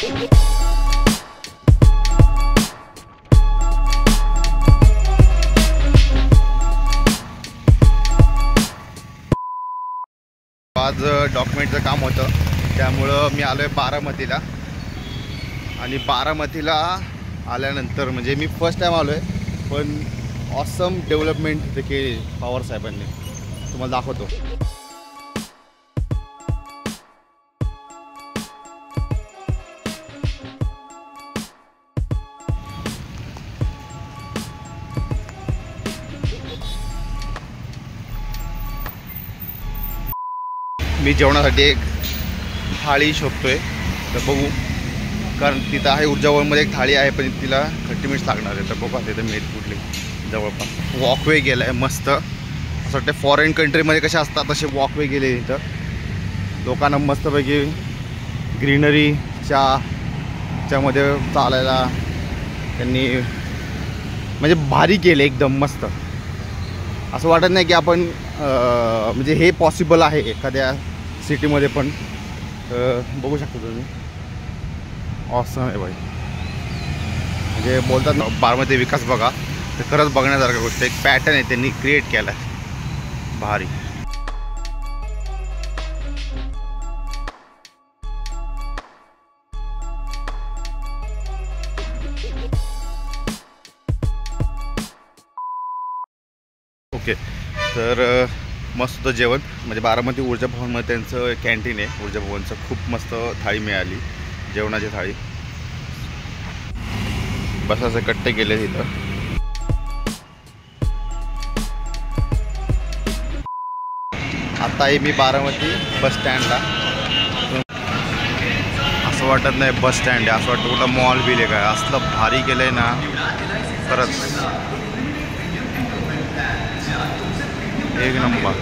आज डॉक्युमेंटचं काम होतं त्यामुळं मी आलो आहे बारामतीला. आणि बारामतीला आल्यानंतर म्हणजे मी फर्स्ट टाईम आलो आहे, पण ऑसम डेव्हलपमेंट तिथे केली पवार साहेबांनी. तुम्हाला दाखवतो. मी जेवणासाठी एक थाळी शोधतोय, तर बघू. कारण तिथं आहे ऊर्जाभवनमध्ये एक थाळी आहे, पण तिला 30 मिनिट्स लागणार आहे. तर बघा तिथं मिळेल कुठली जवळपास. वॉकवे गेला आहे मस्त. असं वाटतं फॉरेन कंट्रीमध्ये कसे असतात तसे वॉकवे गेले इथं. लोकांना मस्तपैकी ग्रीनरीच्यामध्ये चालायला त्यांनी म्हणजे भारी केले एकदम मस्त. असं वाटत नाही की आपण म्हणजे हे पॉसिबल आहे एखाद्या सिटीमध्ये पण. बघू शकता तुम्ही, ऑसम आहे बाई. म्हणजे बोलतात ना बारामती विकास बघा, तर खरंच बघण्यासारखं गोष्ट. एक पॅटर्न आहे त्यांनी क्रिएट केला आहे भारी. ओके, तर मस्त जेवण म्हणजे बारामती ऊर्जा भवनमध्ये त्यांचं कॅन्टीन आहे. ऊर्जा भवनचं खूप मस्त थाळी मिळाली, जेवणाची थाळी. बसाचे कट्टे गेले तिथं. आता आहे मी बारामती बस स्टँडला. असं वाटत नाही बस स्टँड आहे, असं वाटतं कुठं मॉल बिल आहे काय. असलं भारी केलं आहे ना खरंच, एक नंबर.